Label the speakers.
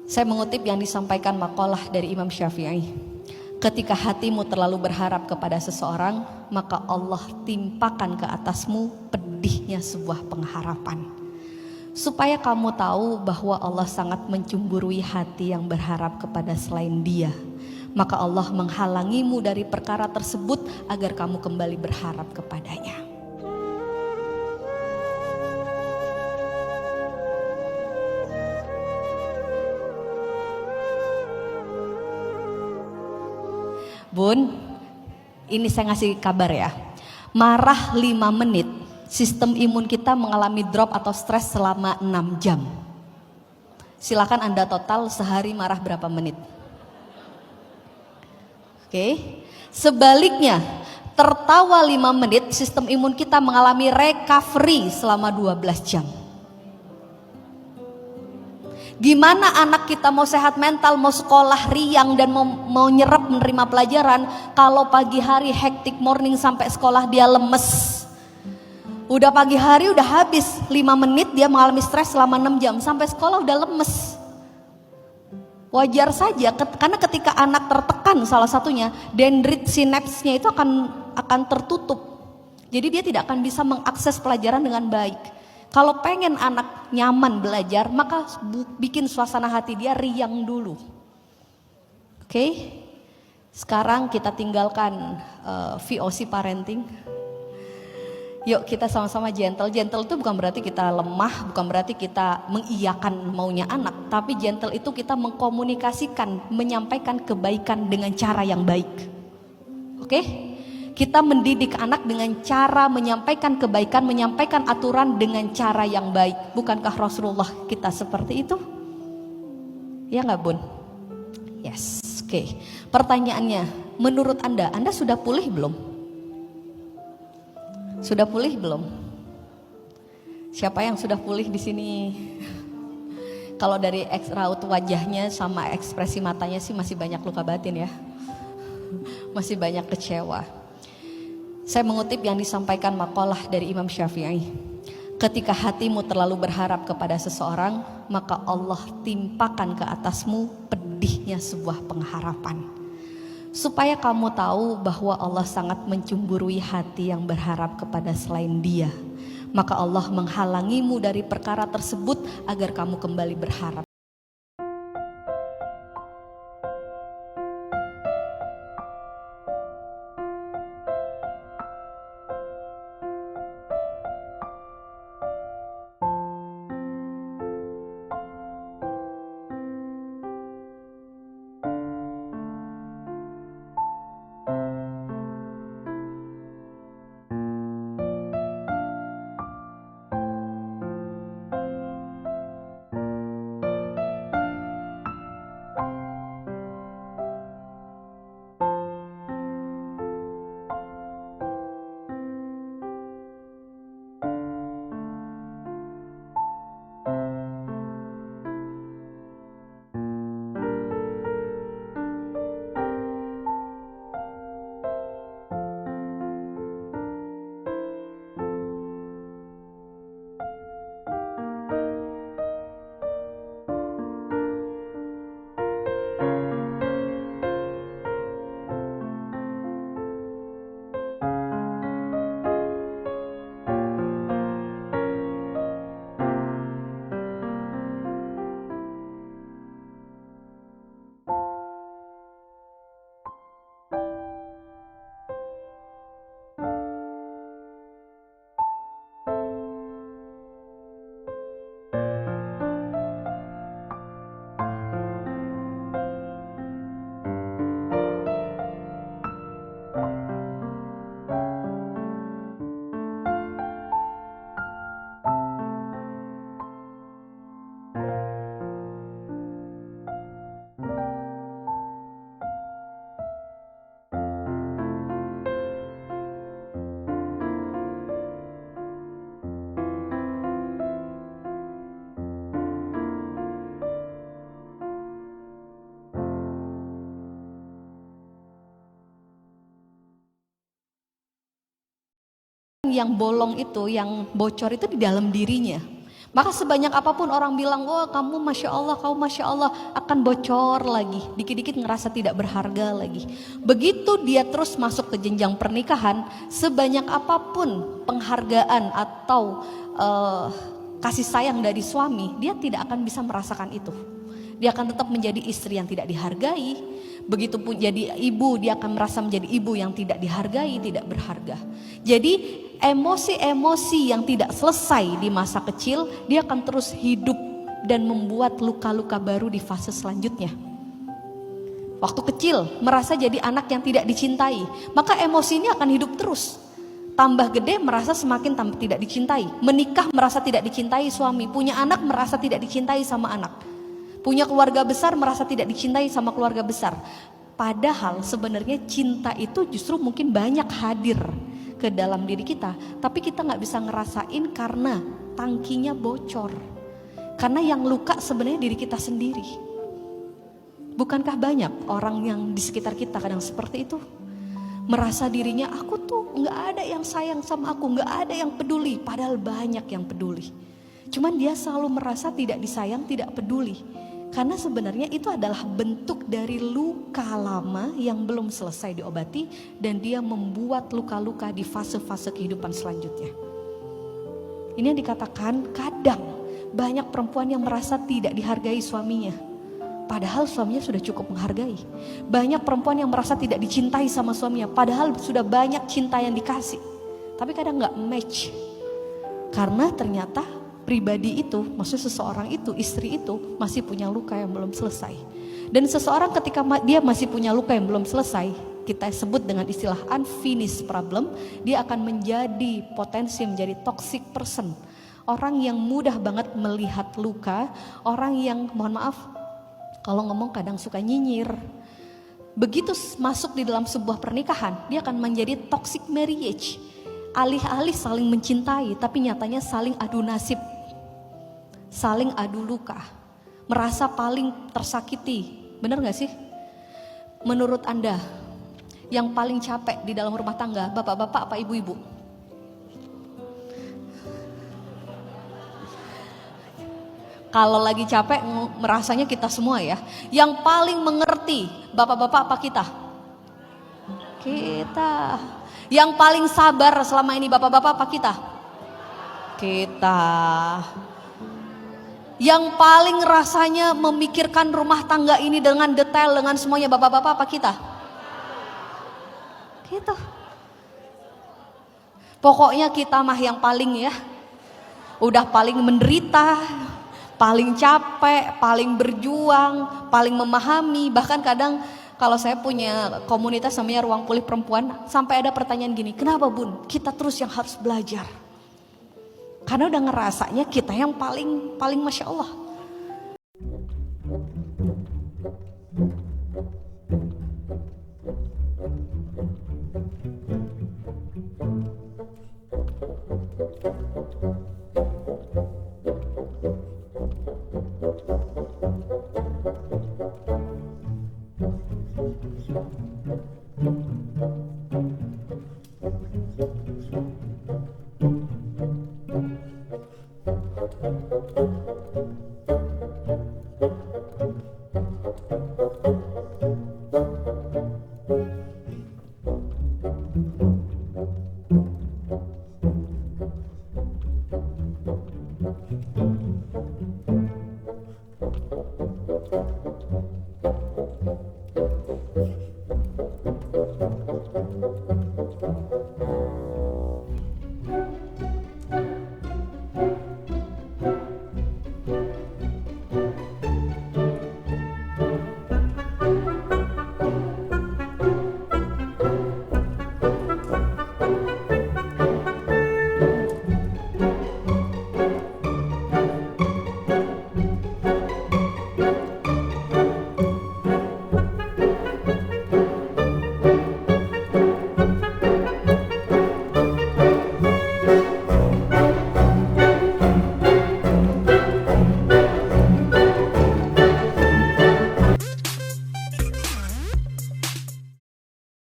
Speaker 1: Saya mengutip yang disampaikan makalah dari Imam Syafi'i. Ketika hatimu terlalu berharap kepada seseorang, maka Allah timpakan ke atasmu pedihnya sebuah pengharapan. Supaya kamu tahu bahwa Allah sangat mencemburui hati yang berharap kepada selain Dia, maka Allah menghalangimu dari perkara tersebut agar kamu kembali berharap kepadanya. Bun, ini saya ngasih kabar ya. Marah 5 menit, sistem imun kita mengalami drop atau stres selama 6 jam. Silakan Anda total sehari marah berapa menit. Oke. Sebaliknya, tertawa 5 menit, sistem imun kita mengalami recovery selama 12 jam. Gimana anak kita mau sehat mental, mau sekolah riang dan mau nyerap menerima pelajaran kalau pagi hari hectic morning sampai sekolah dia lemes. Udah pagi hari udah habis 5 menit dia mengalami stres selama 6 jam sampai sekolah udah lemes. Wajar saja karena ketika anak tertekan salah satunya dendrit sinapsnya itu akan tertutup. Jadi dia tidak akan bisa mengakses pelajaran dengan baik. Kalau pengen anak nyaman belajar, maka bikin suasana hati dia riang dulu. Oke? Sekarang kita tinggalkan VOC parenting. Yuk kita sama-sama gentle. Gentle itu bukan berarti kita lemah, bukan berarti kita mengiyakan maunya anak. Tapi gentle itu kita mengkomunikasikan, menyampaikan kebaikan dengan cara yang baik. Oke? Kita mendidik anak dengan cara menyampaikan kebaikan, menyampaikan aturan dengan cara yang baik. Bukankah Rasulullah kita seperti itu? Ya nggak Bun? Yes, oke. Pertanyaannya, menurut Anda sudah pulih belum? Sudah pulih belum? Siapa yang sudah pulih di sini? Kalau dari raut wajahnya sama ekspresi matanya sih masih banyak luka batin ya. Masih banyak kecewa. Saya mengutip yang disampaikan makalah dari Imam Syafi'i. Ketika hatimu terlalu berharap kepada seseorang, maka Allah timpakan ke atasmu pedihnya sebuah pengharapan. Supaya kamu tahu bahwa Allah sangat mencemburui hati yang berharap kepada selain Dia, maka Allah menghalangimu dari perkara tersebut agar kamu kembali berharap. Yang bolong itu, yang bocor itu di dalam dirinya. Maka sebanyak apapun orang bilang, wah kamu Masya Allah, kamu Masya Allah, akan bocor lagi. Dikit-dikit ngerasa tidak berharga lagi. Begitu dia terus masuk ke jenjang pernikahan, sebanyak apapun penghargaan atau kasih sayang dari suami, dia tidak akan bisa merasakan itu. Dia akan tetap menjadi istri yang tidak dihargai. Begitupun jadi ibu, dia akan merasa menjadi ibu yang tidak dihargai, tidak berharga. Jadi emosi-emosi yang tidak selesai di masa kecil, dia akan terus hidup dan membuat luka-luka baru di fase selanjutnya. Waktu kecil merasa jadi anak yang tidak dicintai, maka emosi ini akan hidup terus. Tambah gede merasa semakin tidak dicintai. Menikah merasa tidak dicintai suami, punya anak merasa tidak dicintai sama anak. Punya keluarga besar merasa tidak dicintai sama keluarga besar. Padahal sebenarnya cinta itu justru mungkin banyak hadir ke dalam diri kita, tapi kita gak bisa ngerasain karena tangkinya bocor. Karena yang luka sebenarnya diri kita sendiri. Bukankah banyak orang yang di sekitar kita kadang seperti itu? Merasa dirinya, aku tuh gak ada yang sayang sama aku, gak ada yang peduli. Padahal banyak yang peduli. Cuman dia selalu merasa tidak disayang, tidak peduli. Karena sebenarnya itu adalah bentuk dari luka lama yang belum selesai diobati, dan dia membuat luka-luka di fase-fase kehidupan selanjutnya. Ini yang dikatakan kadang banyak perempuan yang merasa tidak dihargai suaminya, padahal suaminya sudah cukup menghargai. Banyak perempuan yang merasa tidak dicintai sama suaminya, padahal sudah banyak cinta yang dikasih, tapi kadang gak match. Karena ternyata pribadi itu, maksudnya seseorang itu, istri itu masih punya luka yang belum selesai. Dan seseorang ketika dia masih punya luka yang belum selesai, kita sebut dengan istilah unfinished problem, dia akan menjadi potensi menjadi toxic person. Orang yang mudah banget melihat luka, orang yang mohon maaf kalau ngomong kadang suka nyinyir. Begitu masuk di dalam sebuah pernikahan, dia akan menjadi toxic marriage. Alih-alih saling mencintai, tapi nyatanya saling adu nasib, saling adu luka, merasa paling tersakiti. Benar gak sih? Menurut Anda, yang paling capek di dalam rumah tangga, bapak-bapak apa ibu-ibu? Kalau lagi capek merasanya kita semua ya. Yang paling mengerti bapak-bapak apa kita? Kita. Yang paling sabar selama ini bapak-bapak apa kita? Kita. Yang paling rasanya memikirkan rumah tangga ini dengan detail, dengan semuanya bapak-bapak apa kita? Kita. Pokoknya kita mah yang paling ya. Udah paling menderita, paling capek, paling berjuang, paling memahami. Bahkan kadang kalau saya punya komunitas namanya Ruang Pulih Perempuan, sampai ada pertanyaan gini, kenapa Bun? Kita terus yang harus belajar. Karena udah ngerasanya kita yang paling Masya Allah.